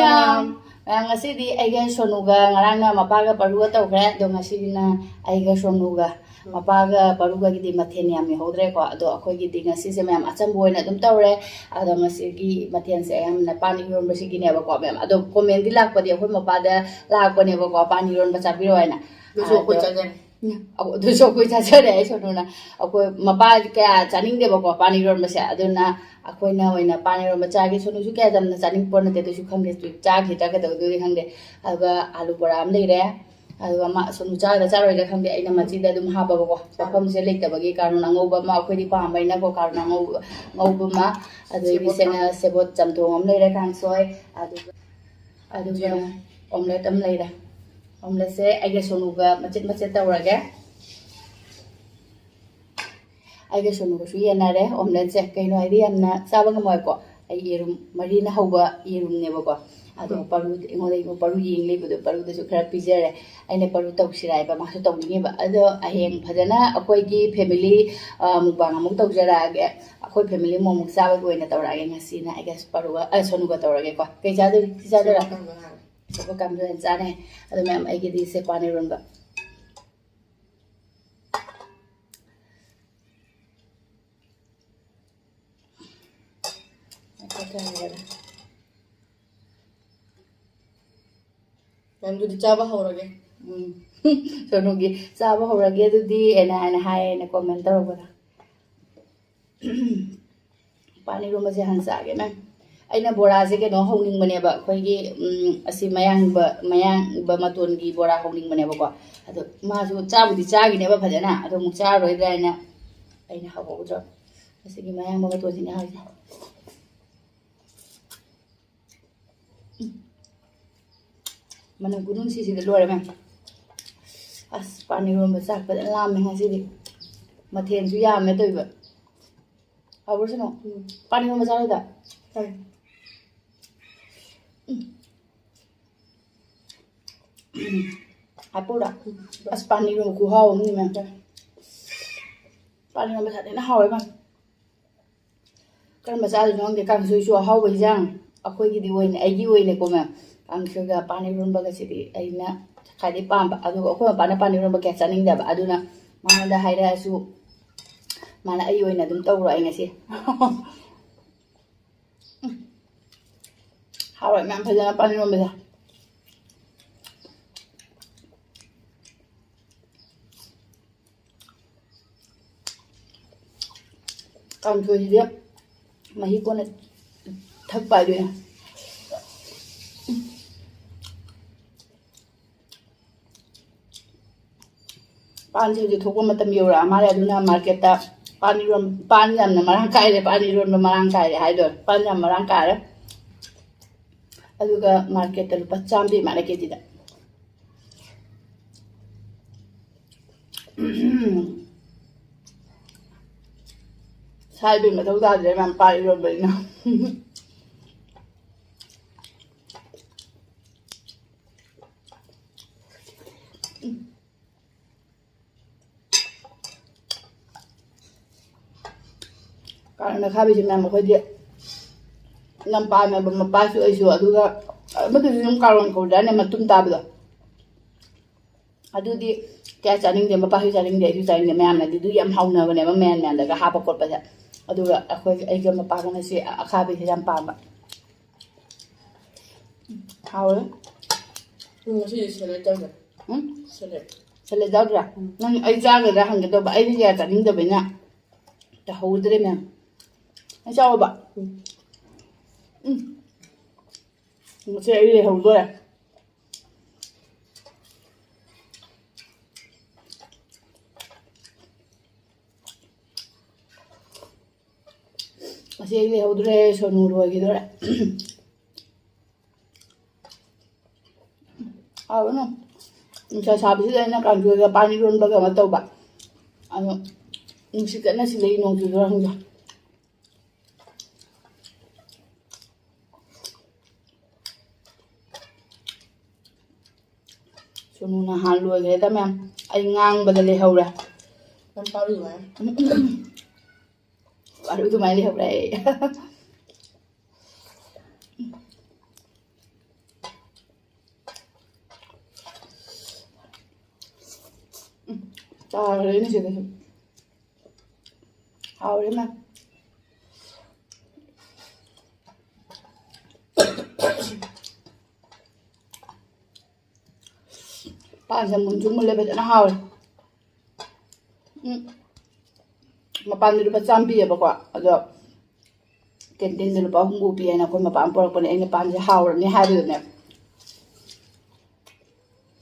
ꯃꯌꯥꯝ ꯉꯁꯤꯗꯤ ꯑꯩꯒ ꯁꯣꯅꯨꯒ ꯉꯔꯥꯡꯅ ꯃꯄꯥꯒ ꯄꯔꯨꯒ ꯇꯧꯈ꯭ꯔꯦ ꯑꯗꯣ ꯉꯁꯤꯗꯤꯅ ꯑꯩꯒ ꯁꯣꯅꯨꯒ ꯃꯄꯥꯒ ꯄꯔꯨꯒꯒꯤꯗꯤ ꯃꯊꯦꯜ ꯌꯥꯝ ꯌꯧꯍꯧꯗ꯭ꯔꯦꯀꯣ ꯑꯗꯣ ꯑꯩꯈꯣꯏꯒꯤꯗꯤ ꯉꯁꯤꯁꯦ ꯃꯌꯥꯝ ꯑꯆꯝꯕ ꯑꯣꯏꯅ ꯑꯗꯨꯝ ꯇꯧꯔꯦ ꯑꯗꯣ ꯉꯁꯤꯒꯤ ꯃꯊꯦꯜꯁꯦ ꯑꯌꯥꯝꯕꯅ ꯄꯥꯟ ꯏꯔꯣꯟꯕꯁꯤꯒꯤꯅꯦꯕꯀꯣ ꯃꯌꯥꯝ ꯑꯗꯣ ꯀꯣꯃꯦꯟꯗꯤ ꯂꯥꯛꯄꯗꯤ ꯑꯩꯈꯣꯏ ꯃꯄꯥꯗ ꯂꯥꯛꯄꯅꯦꯕꯀꯣ ꯄꯥꯟ ꯏꯔꯣꯟꯕ ꯆꯥꯕꯤꯔꯣ ꯍꯥꯏꯅ ꯑꯗꯨꯁꯨ ꯑꯩꯈꯣꯏ ꯆꯥꯖꯔꯦ ꯑꯗꯨꯁꯨ ꯑꯩꯈꯣꯏ ꯆꯥꯖꯔꯦ ꯑꯩ ꯁꯣꯅꯨꯅ ꯑꯩꯈꯣꯏ ꯃꯄꯥ ꯀꯌꯥ ꯆꯥꯅꯤꯡꯗꯦꯕꯀꯣ ꯄꯥꯟ ꯏꯔꯣꯟꯕꯁꯦ ꯑꯗꯨꯅ ꯑꯩꯈꯣꯏꯅ ꯑꯣꯏꯅ ꯄꯥꯟ ꯏꯔꯣꯟꯕ ꯆꯥꯒꯦ ꯁꯣꯅꯨꯁꯨ ꯀꯌꯥ ꯌꯥꯝꯅ ꯆꯥꯅꯤꯡ ꯄꯣꯠ ꯅꯠꯇꯦ ꯑꯗꯨꯁꯨ ꯈꯪꯗꯦ ꯆꯥꯈꯤꯗ꯭ꯔꯥ ꯀꯩꯗꯧꯗꯣꯏꯗꯤ ꯈꯪꯗꯦ ꯑꯗꯨꯒ ꯑꯥꯂꯨ ꯕꯣꯔꯥ ꯑꯃ ꯂꯩꯔꯦ ꯑꯗꯨꯒ ꯁꯣꯅꯨ ꯆꯥꯒꯗ꯭ꯔꯥ ꯆꯥꯔꯣꯏꯗ꯭ꯔꯥ ꯈꯪꯗꯦ ꯑꯩꯅ ꯃꯆꯤꯗ ꯑꯗꯨꯝ ꯍꯥꯞꯄꯕꯀꯣ ꯃꯐꯝꯁꯦ ꯂꯩꯇꯕꯒꯤ ꯀꯥꯔꯣꯟ ꯑꯉꯧꯕ ꯑꯃ ꯑꯩꯈꯣꯏꯗꯤ ꯄꯥꯝꯕꯩꯅꯀꯣ ꯀꯥꯔꯣꯟ ꯑꯉꯧꯕ ꯑꯃ ꯑꯗꯒꯤ ꯁꯦꯕꯣꯠ ꯆꯝꯊꯣꯡ ꯑꯃ ꯂꯩꯔꯦ ꯀꯥꯡꯁꯣꯏ ꯑꯗꯨꯒ ꯑꯣꯝꯂꯦꯠ ꯑꯃ ꯂꯩꯔꯦ ꯑꯣꯝꯂꯦꯠꯁꯦ ꯑꯩꯒ ꯁꯣꯅꯨꯒ ꯃꯆꯦꯠ ꯃꯆꯦꯠ ꯇꯧꯔꯒꯦ ꯑꯩꯒ ꯁꯣꯅꯨꯒꯁꯨ ꯌꯦꯟꯅꯔꯦ ꯑꯣꯝꯂꯦꯠꯁꯦ ꯀꯩꯅꯣ ꯍꯥꯏꯗꯤ ꯌꯥꯝꯅ ꯆꯥꯕ ꯉꯝꯃꯣꯏꯀꯣ ꯑꯩ ꯌꯦꯔꯨꯝ ꯃꯔꯤꯅ ꯍꯧꯕ ꯌꯦꯔꯨꯝꯅꯦꯕꯀோ ꯑꯗꯣ ꯄꯔꯨ ꯑꯩꯉꯣꯟꯗ ꯄꯔꯨ ꯌꯦꯡ ꯂꯩꯕꯗꯣ ꯄꯔꯨꯗꯁꯨ ꯈꯔ ꯄꯤꯖꯔꯦ ꯑꯩꯅ ꯄꯔꯨ ꯇꯧꯁꯤꯔꯥ ꯍꯥꯏꯕ ꯃꯥꯁꯨ ꯇꯧꯅꯤꯡꯉꯦꯕ ꯑꯗꯣ ꯍꯌꯦꯡ ꯐꯖꯅ ꯑꯩꯈꯣꯏꯒꯤ ꯐꯦꯃꯤꯂꯤ ꯃꯨꯛꯕꯥꯡ ꯑꯃꯨꯛ ꯇꯧꯖꯔꯛꯑꯒꯦ ꯑꯩꯈꯣꯏ ꯐꯦꯃꯤꯂꯤ ꯑꯃꯨꯛ ꯆꯥꯕꯒꯤ ꯑꯣꯏꯅ ꯇꯧꯔꯛꯑꯒꯦ ꯉꯁꯤꯅ ꯑꯩꯒ ꯄꯔꯨꯒ ꯁꯣꯅꯨꯒ ꯇꯧꯔꯒꯦꯀꯣ ꯀꯩ ꯆꯥꯗꯣꯏ ꯁꯤ ꯆꯥꯗꯣꯏꯔꯥ ꯁꯦꯕꯣꯠ ꯀꯥꯡꯁꯣꯏ ꯑꯣꯏꯅ ꯆꯥꯔꯦ ꯑꯗꯣ ꯃꯌꯥꯝ ꯑꯩꯒꯤꯗꯤ ꯁꯦ ꯄꯥꯟ ꯏꯔꯣꯟꯕ ꯑꯗꯨꯗꯤ ꯆꯥꯕ ꯍꯧꯔꯒꯦ ꯁꯣꯅꯨꯒꯤ ꯆꯥꯕ ꯍꯧꯔꯒꯦ ꯑꯗꯨꯗꯤ ꯑꯩꯅ ꯍꯥꯏꯌꯦꯅ ꯀꯣꯃꯦꯟ ꯇꯧꯔꯛꯄꯗ ꯄꯥꯟ ꯏꯔꯣꯟꯕꯁꯦ ꯍꯥꯟꯅ ꯆꯥꯒꯦ ꯅꯪ ꯑꯩꯅ ꯕꯣꯔꯥꯁꯦ ꯀꯩꯅꯣ ꯍꯧꯅꯤꯡꯕꯅꯦꯕ ꯑꯩꯈꯣꯏꯒꯤ ꯑꯁꯤ ꯃꯌꯥꯡꯕ ꯃꯇꯣꯟꯒꯤ ꯕꯣꯔꯥ ꯍꯧꯅꯤꯡꯕꯅꯦꯕꯀꯣ ꯑꯗꯣ ꯃꯥꯁꯨ ꯆꯥꯕꯨꯗꯤ ꯆꯥꯈꯤꯅꯦꯕ ꯐꯖꯅ ꯑꯗꯣ ꯑꯃꯨꯛ ꯆꯥꯔꯣꯏꯗ꯭ꯔꯥ ꯍꯥꯏꯅ ꯑꯩꯅ ꯍꯧꯍꯧꯗ꯭ꯔꯣ ꯑꯁꯤꯒꯤ ꯃꯌꯥꯡꯕ ꯃꯇꯣꯟꯁꯤꯅꯦ ꯍꯧꯖꯤꯛ ꯃꯅꯝ ꯈꯨꯅꯨꯡꯁꯤꯁꯤꯗ ꯂꯣꯏꯔꯦ ꯃꯌꯥꯝ ꯑꯁ ꯄꯥꯟ ꯏꯔꯣꯟꯕ ꯆꯥꯛ ꯐꯖꯅ ꯂꯥꯝꯃꯦ ꯉꯁꯤꯗꯤ ꯃꯊꯦꯜꯁꯨ ꯌꯥꯝꯃꯦ ꯇꯧꯏꯕ ꯍꯥꯎꯕ꯭ꯔꯁꯨꯅꯣ ꯄꯥꯟ ꯏꯔꯣꯟꯕ ꯆꯥꯔꯣꯏꯗ ꯍꯥꯞꯄꯨꯔꯥ ꯑꯁ ꯄꯥꯟ ꯏꯔꯣꯟꯕ ꯈꯨꯍꯥꯎ ꯑꯃꯅꯤ ꯃꯌꯥꯝ ꯄꯥꯟ ꯏꯔꯣꯟꯕ ꯁꯥꯊꯤꯅ ꯍꯥꯎꯋꯦ ꯃꯌꯥꯝ ꯀꯔꯝꯕ ꯆꯥꯗꯣꯏꯅꯣ ꯈꯪꯗꯦ ꯀꯥꯡꯁꯣꯏꯁꯨ ꯑꯍꯥꯎꯕ ꯏꯟꯖꯥꯡ ꯑꯩꯈꯣꯏꯒꯤꯗꯤ ꯑꯩꯒꯤ ꯑꯣꯏꯅꯀꯣ ꯃꯌꯥꯝ ꯀꯥꯡꯁꯣꯏꯒ ꯄꯥꯟ ꯏꯔꯣꯟꯕꯒꯁꯤꯗꯤ ꯑꯩꯅ ꯈ꯭ꯋꯥꯏꯗꯩ ꯄꯥꯝꯕ ꯑꯗꯨꯒ ꯑꯩꯈꯣꯏ ꯃꯄꯥꯅ ꯄꯥꯟ ꯏꯔꯣꯟꯕ ꯀꯌꯥ ꯆꯥꯅꯤꯡꯗꯕ ꯑꯗꯨꯅ ꯃꯉꯣꯟꯗ ꯍꯥꯏꯔꯛꯑꯁꯨ ꯃꯥꯅ ꯑꯩ ꯑꯣꯏꯅ ꯑꯗꯨꯝ ꯇꯧꯔꯣ ꯑꯩ ꯉꯁꯤ ꯍꯥꯎꯋꯦ ꯃꯌꯥꯝ ꯐꯖꯅ ꯄꯥꯟ ꯏꯔꯣꯟꯕꯁꯦ ꯀꯥꯡꯁꯣꯏꯁꯤꯗꯤ ꯃꯍꯤ ꯀꯣꯟꯅ ꯊꯛꯄ ꯍꯥꯏꯗꯣꯏꯅꯦ ꯄꯥꯟꯁꯦ ꯍꯧꯖꯤꯛ ꯊꯣꯛꯄ ꯃꯇꯝ ꯌꯧꯔꯛꯑ ꯃꯥꯜꯂꯦ ꯑꯗꯨꯅ ꯃꯥꯔꯀꯦꯠꯇ ꯄꯥꯟ ꯌꯥꯝꯅ ꯃꯔꯥꯡ ꯀꯥꯏꯔꯦ ꯄꯥꯟ ꯏꯔꯣꯟꯕ ꯃꯔꯥꯡ ꯀꯥꯏꯔꯦ ꯍꯥꯏꯗꯣꯏꯔꯦ ꯄꯥꯟ ꯌꯥꯝ ꯃꯔꯥꯡ ꯀꯥꯏꯔꯦ ꯑꯗꯨꯒ ꯃꯥꯔꯀꯦꯠꯇ ꯂꯨꯄꯥ 100 ꯄꯤ ꯃꯥꯜꯂꯦ ꯀꯦꯖꯤꯗ ꯁꯥꯏꯕꯩ ꯃꯊꯧ ꯇꯥꯗ꯭ꯔꯦ ꯃꯌꯥꯝ ꯄꯥꯟ ꯏꯔꯣꯟꯕꯅꯤꯅ ꯀꯥꯔꯣꯟ ꯑꯈꯥꯕꯤꯁꯦ ꯃꯌꯥꯝ ꯑꯩꯈꯣꯏꯗꯤ ꯌꯥꯝ ꯄꯥꯝꯃꯦꯕ ꯃꯄꯥꯁꯨ ꯑꯩꯁꯨ ꯑꯗꯨꯒ ꯑꯃꯗꯨꯁꯨ ꯑꯗꯨꯝ ꯀꯥꯔꯣꯟ ꯀꯧꯗ꯭ꯔꯥꯅꯦ ꯃꯇꯨꯝ ꯇꯥꯕꯗꯣ ꯑꯗꯨꯗꯤ ꯀꯌꯥ ꯆꯥꯅꯤꯡꯗꯦ ꯃꯄꯥꯁꯨ ꯆꯥꯅꯤꯡꯗꯦ ꯑꯩꯁꯨ ꯆꯥꯅꯤꯡꯗꯦ ꯃꯌꯥꯝꯅꯗꯤ ꯑꯗꯨ ꯌꯥꯝ ꯍꯥꯎꯅꯕꯅꯦꯕ ꯃꯌꯥꯟꯗꯒ ꯍꯥꯞꯄ ꯈꯣꯠꯄꯁꯦ ꯑꯗꯨꯒ ꯑꯩꯒ ꯃꯄꯥꯒꯅ ꯁꯤ ꯑꯈꯥꯕꯤꯁꯦ ꯌꯥꯝ ꯄꯥꯝꯕ ꯍꯥꯎꯋꯦ ꯉꯁꯤꯗꯤ ꯁꯦꯂꯦꯠ ꯇꯧꯒꯦ ꯁꯦꯂꯦꯠ ꯌꯥꯎꯗ꯭ꯔꯥ ꯅꯪ ꯑꯩ ꯆꯥꯒꯗ꯭ꯔꯥ ꯍꯪꯒꯦ ꯇꯧꯕ ꯑꯩꯗꯤ ꯀꯌꯥ ꯆꯥꯅꯤꯡꯗꯕꯅꯤꯅ ꯇꯧꯍꯧꯗ꯭ꯔꯦ ꯃꯌꯥꯝ ꯑꯩ ꯆꯥꯎꯕ ꯉꯁꯤ ꯑꯩ ꯂꯩꯍꯧꯗꯣꯔꯦ ꯉꯁꯤ ꯑꯩ ꯂꯩꯍꯧꯗ꯭ꯔꯦ ꯁꯣꯅꯨ ꯂꯣꯏꯈꯤꯗꯣꯔꯦ ꯍꯥꯎꯕꯅ ꯅꯨꯡꯁꯥ ꯁꯥꯕꯁꯤꯗ ꯑꯩꯅ ꯀꯥꯡꯁꯣꯏꯒ ꯄꯥꯟ ꯏꯔꯣꯟꯕꯒ ꯑꯃ ꯇꯧꯕ ꯑꯗꯣ ꯅꯨꯡꯁꯤꯠ ꯀꯟꯅ ꯁꯤꯠꯂꯛꯏ ꯅꯣꯡ ꯆꯨꯗꯣꯏꯔꯥ ꯈꯪꯗꯦ ꯁꯣꯅꯨ ꯅꯍꯥꯟ ꯂꯣꯏꯈ꯭ꯔꯦꯗ ꯃꯌꯥꯝ ꯑꯩ ꯉꯥꯡꯕꯗ ꯂꯩꯍꯧꯔꯦ ꯑꯗꯨꯃꯥꯏꯅ ꯂꯩꯍꯧꯔꯦ ꯑꯩ ꯆꯥꯈ꯭ꯔꯦꯅꯦ ꯁꯤꯗꯁꯨ ꯍꯥꯎꯔꯦ ꯃꯌꯥꯝ ꯄꯥꯟꯁꯦ ꯃꯨꯟꯁꯨ ꯃꯨꯜꯂꯦ ꯐꯖꯅ ꯍꯥꯎꯔꯦ ꯃꯄꯥꯟꯗ ꯂꯨꯄꯥ 100 ꯄꯤꯌꯦꯕꯀꯣ ꯑꯗꯣ ꯀꯦꯟꯇꯤꯟꯗ ꯂꯨꯄꯥ 9 ꯄꯤ ꯍꯥꯏꯅ ꯑꯩꯈꯣꯏ ꯃꯄꯥꯟ ꯄꯨꯔꯛꯄꯅꯦ ꯑꯩꯅ ꯄꯥꯟꯁꯦ ꯍꯥꯎꯔꯅꯤ ꯍꯥꯏꯕꯗꯨꯅꯦ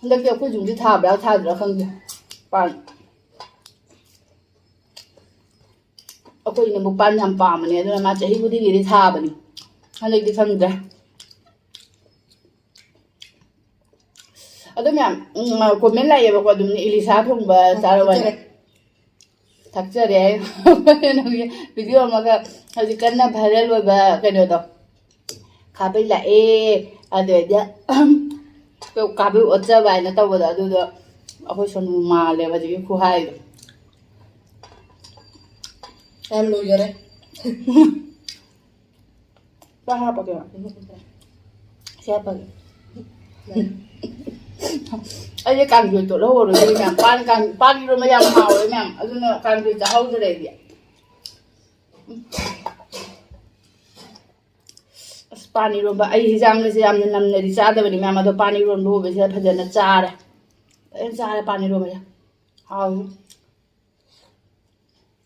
ꯍꯟꯗꯛꯇꯤ ꯑꯩꯈꯣꯏ ꯌꯨꯝꯁꯦ ꯊꯥꯕ꯭ꯔꯥ ꯊꯥꯗ꯭ꯔꯥ ꯈꯪꯗꯦ ꯄꯥꯟ ꯑꯩꯈꯣꯏ ꯏꯅꯝꯃ ꯄꯥꯟ ꯌꯥꯝ ꯄꯥꯝꯕꯅꯦ ꯑꯗꯨꯅ ꯃꯥ ꯆꯍꯤ ꯈꯨꯗꯤꯡꯒꯤꯗꯤ ꯊꯥꯕꯅꯤ ꯍꯟꯗꯛꯇꯤ ꯈꯪꯗ꯭ꯔꯦ ꯑꯗꯨ ꯃꯌꯥꯝ ꯀꯣꯃꯦꯟ ꯂꯥꯛꯑꯦꯕꯀꯣ ꯑꯗꯨꯝ ꯏꯂꯤꯁꯥ ꯊꯣꯡꯕ ꯆꯥꯔꯕ ꯊꯛꯆꯔꯦ ꯚꯤꯗꯤꯑꯣ ꯑꯃꯒ ꯍꯧꯖꯤꯛ ꯀꯟꯅ ꯚꯥꯏꯔꯦꯜ ꯑꯣꯏꯕ ꯀꯩꯅꯣꯗꯣ ꯈꯥꯕꯩ ꯂꯥꯛꯑꯦ ꯑꯗꯨꯗꯩꯗꯤ ꯀꯥꯕꯩ ꯑꯣꯠꯆꯕ ꯍꯥꯏꯅ ꯇꯧꯕꯗꯣ ꯑꯗꯨꯗꯣ ꯑꯩꯈꯣꯏ ꯁꯣꯅꯨ ꯃꯥꯜꯂꯦꯕ ꯍꯧꯖꯤꯛꯀꯤ ꯈꯨꯍꯥꯏꯗꯣ ꯌꯥꯝ ꯂꯣꯏꯖꯔꯦ ꯆꯥ ꯍꯥꯞꯄꯒꯦ ꯁꯤ ꯍꯥꯞꯄꯒꯦ ꯑꯩꯁꯦ ꯀꯥꯡꯁꯣꯏ ꯇꯣꯠꯍꯧꯔꯣꯏ ꯃꯌꯥꯝ ꯄꯥꯟ ꯏꯔꯣꯟꯕ ꯌꯥꯝ ꯍꯥꯎꯋꯦ ꯃꯌꯥꯝ ꯑꯗꯨꯅ ꯀꯥꯡꯁꯣꯏ ꯆꯥꯍꯧꯗ꯭ꯔꯦ ꯑꯩꯗꯤ ꯑꯁ ꯄꯥꯟ ꯏꯔꯣꯟꯕ ꯑꯩ ꯍꯤꯟꯖꯥꯡꯒꯁꯦ ꯌꯥꯝꯅ ꯅꯝꯅꯗꯤ ꯆꯥꯗꯕꯅꯤ ꯃꯌꯥꯝ ꯑꯗꯣ ꯄꯥꯟ ꯏꯔꯣꯟꯕ ꯑꯣꯏꯕꯁꯤꯗ ꯐꯖꯅ ꯆꯥꯔꯦ ꯄꯥꯟ ꯏꯔꯣꯟꯕꯁꯦ ꯍꯥꯎꯋꯤ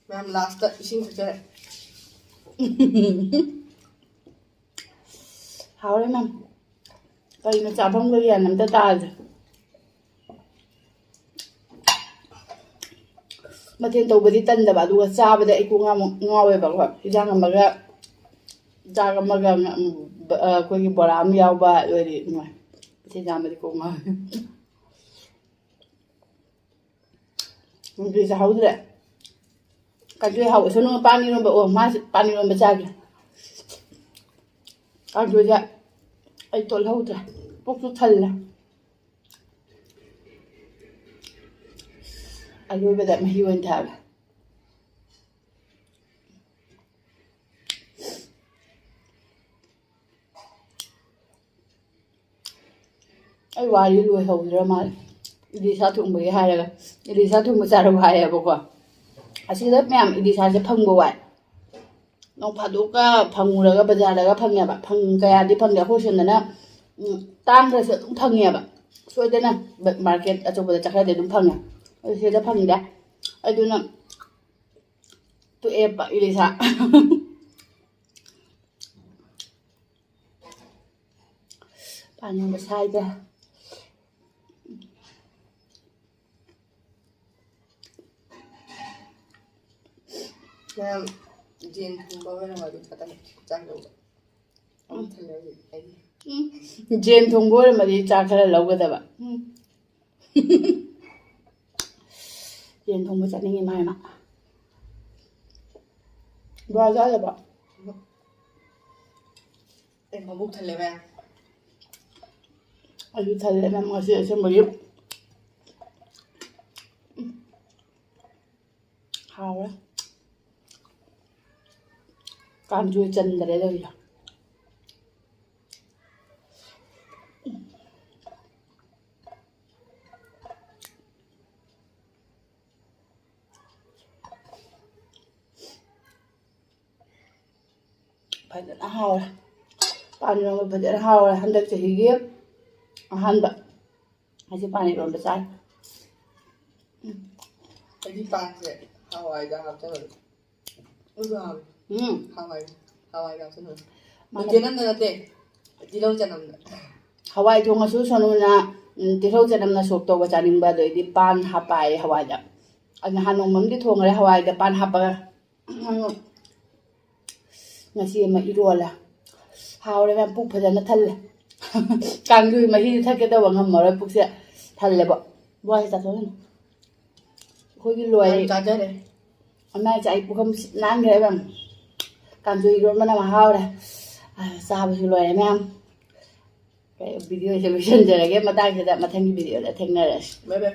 ꯃꯌꯥꯝ ꯂꯥꯁꯇ ꯏꯁꯤꯡ ꯊꯛꯆꯔꯦ ꯍꯥꯎꯔꯦ ꯃꯌꯥꯝ ꯀꯩꯅꯣ ꯆꯥꯐꯝꯒ ꯒ꯭ꯌꯥꯟ ꯑꯝꯇ ꯇꯥꯗ꯭ꯔꯦ ꯃꯊꯦꯜ ꯇꯧꯕꯗꯤ ꯇꯟꯗꯕ ꯑꯗꯨꯒ ꯆꯥꯕꯗ ꯑꯩ ꯀꯣꯛ ꯉꯥꯎꯋꯦꯕꯀꯣ ꯍꯤꯟꯖꯥꯡ ꯑꯃꯒ ꯆꯥꯛ ꯑꯃꯒ ꯑꯩꯈꯣꯏꯒꯤ ꯕꯣꯔꯥ ꯑꯃ ꯌꯥꯎꯕ ꯑꯗꯨꯗꯤ ꯅꯨꯡꯉꯥꯏ ꯃꯊꯦꯜ ꯌꯥꯝꯕꯗꯤ ꯀꯣꯛ ꯉꯥꯎꯋꯦ ꯅꯨꯡꯇꯤ ꯆꯥꯍꯧꯗ꯭ꯔꯦ ꯀꯥꯡꯁꯣꯏ ꯍꯥꯎꯕ ꯁꯣꯅꯨ ꯄꯥꯟ ꯏꯔꯣꯟꯕ ꯃꯥꯁꯨ ꯄꯥꯟ ꯏꯔꯣꯟꯕ ꯆꯥꯒꯦ ꯀꯥꯡꯁꯣꯏꯁꯦ ꯑꯩ ꯇꯣꯠꯍꯧꯗ꯭ꯔꯦ ꯄꯨꯛꯁꯨ ꯊꯜꯂꯦ ꯑꯔꯣꯏꯕꯗ ꯃꯍꯤ ꯑꯣꯏꯅ ꯊꯛꯑꯒꯦ ꯑꯩ ꯋꯥꯔꯤ ꯂꯣꯏꯍꯧꯗ꯭ꯔ ꯃꯥꯜꯂꯦ ꯏꯂꯤꯁꯥ ꯊꯣꯡꯕꯒꯤ ꯍꯥꯏꯔꯒ ꯏꯂꯤꯁꯥ ꯊꯣꯡꯕ ꯆꯥꯔꯕ ꯍꯥꯏꯌꯦꯕꯀꯣ ꯑꯁꯤꯗ ꯃꯌꯥꯝ ꯏꯂꯤꯁꯥꯁꯦ ꯐꯪꯕ ꯋꯥꯏ ꯅꯣꯡ ꯐꯥꯗꯣꯛꯀ ꯐꯪꯉꯨꯔꯒ ꯕꯖꯥꯔꯗꯒ ꯐꯪꯉꯦꯕ ꯀꯌꯥꯗꯤ ꯐꯪꯗꯦ ꯑꯩꯈꯣꯏ ꯁꯣꯝꯗꯅ ꯇꯥꯡꯈ꯭ꯔꯁꯨ ꯑꯗꯨꯝ ꯐꯪꯉꯦꯕ ꯁꯣꯏꯗꯅ ꯃꯥꯔꯀꯦꯠ ꯑꯆꯧꯕꯗ ꯆꯠꯈ꯭ꯔꯗꯤ ꯑꯗꯨꯝ ꯐꯪꯉꯦ ꯑꯗꯨ ꯁꯤꯗ ꯐꯪꯗꯦ ꯑꯗꯨꯅ ꯇꯣꯛꯑꯦꯕ ꯏꯂꯤꯁꯥ ꯄꯥꯟ ꯌꯣꯟꯕ ꯁꯥꯏꯗꯦ ꯃꯌꯥꯝ ꯖꯦꯟ ꯊꯣꯡꯕ ꯑꯣꯏꯔꯝꯃꯗꯤ ꯈꯛꯇꯪ ꯆꯥꯛ ꯂꯧꯕ ꯑꯃꯨꯛ ꯊꯜꯂꯦ ꯑꯩꯒꯤ ꯖꯦꯟ ꯊꯣꯡꯕ ꯑꯣꯏꯔꯝꯃꯗꯤ ꯆꯥꯛ ꯈꯔ ꯂꯧꯒꯗꯕ ꯖꯦꯟ ꯊꯣꯡꯕ ꯆꯠꯅꯤꯡꯉꯤ ꯃꯥ ꯕꯣꯔꯥ ꯆꯥꯗꯕ ꯑꯩ ꯃꯕꯨꯛ ꯊꯜꯂꯦ ꯃꯌꯥꯝ ꯑꯩꯁꯨ ꯊꯜꯂꯦ ꯃꯌꯥꯝ ꯉꯁꯤ ꯑꯁꯦꯡꯕꯒꯤ ꯍꯥꯎꯔꯦ ꯀꯥꯡꯁꯣꯏ ꯆꯟꯗ꯭ꯔꯦ ꯇꯧꯔꯤꯁꯦ ꯐꯖꯅ ꯍꯥꯎꯔꯦ ꯄꯥꯟ ꯏꯔꯣꯟꯕ ꯐꯖꯅ ꯍꯥꯎꯔꯦ ꯍꯟꯗꯛ ꯆꯍꯤꯒꯤ ꯑꯍꯥꯟꯕ ꯉꯁꯤ ꯄꯥꯟ ꯏꯔꯣꯟꯕ ꯆꯥꯏ ꯑꯩꯗꯤ ꯄꯥꯟꯁꯦ ꯍꯋꯥꯏꯗ ꯍꯥꯞꯆꯜꯂꯦ ꯑꯗꯨ ꯍꯥꯎꯋꯦ ꯍꯋꯥꯏꯗ ꯍꯥꯞꯆꯜꯂꯦ ꯆꯦꯅꯝꯗ ꯅꯠꯇꯦ ꯇꯤꯜꯍꯧ ꯆꯅꯝꯗ ꯍꯋꯥꯏ ꯊꯣꯡꯉꯁꯨ ꯁꯣꯅꯨꯅ ꯇꯤꯜꯍꯧ ꯆꯅꯝꯅ ꯁꯣꯛ ꯇꯧꯕ ꯆꯥꯅꯤꯡꯕ ꯑꯗꯩꯗꯤ ꯄꯥꯟ ꯍꯥꯞꯄ ꯍꯥꯏꯌꯦ ꯍꯋꯥꯏꯗ ꯅꯍꯥꯟ ꯅꯣꯡꯃꯝꯗꯤ ꯊꯣꯡꯈ꯭ꯔꯦ ꯍꯋꯥꯏꯗ ꯄꯥꯟ ꯍꯥꯞꯄꯒ ꯉꯁꯤ ꯑꯃ ꯏꯔꯣꯜꯂꯦ ꯍꯥꯎꯔꯦ ꯃꯌꯥꯝ ꯄꯨꯛ ꯐꯖꯅ ꯊꯜꯂꯦ ꯀꯥꯡꯁꯣꯏ ꯃꯍꯤꯗꯤ ꯊꯛꯀꯦ ꯇꯧꯕ ꯉꯝꯃꯔꯣꯏ ꯄꯨꯛꯁꯦ ꯊꯜꯂꯦꯕ ꯋꯥꯏ ꯆꯥꯊꯣꯛꯑꯅꯤ ꯑꯩꯈꯣꯏꯒꯤ ꯂꯣꯏꯔꯦ ꯆꯥꯖꯔꯦ ꯑꯃꯥꯏ ꯑꯩ ꯄꯨꯈꯝ ꯅꯥꯟꯈ꯭ꯔꯦ ꯃꯌꯥꯝ ꯀꯥꯡꯁꯣꯏ ꯏꯔꯣꯟꯕꯅ ꯍꯥꯎꯔꯦ ꯆꯥꯕꯁꯨ ꯂꯣꯏꯔꯦ ꯃꯌꯥꯝ ꯚꯤꯗꯤꯑꯣꯁꯦ ꯂꯣꯏꯁꯤꯟꯖꯔꯒꯦ ꯃꯇꯥꯡꯁꯤꯗ ꯃꯊꯪꯒꯤ ꯚꯤꯗꯤꯑꯣꯗ ꯊꯦꯡꯅꯔꯁꯤ ꯕꯥꯏ ꯕꯥꯏ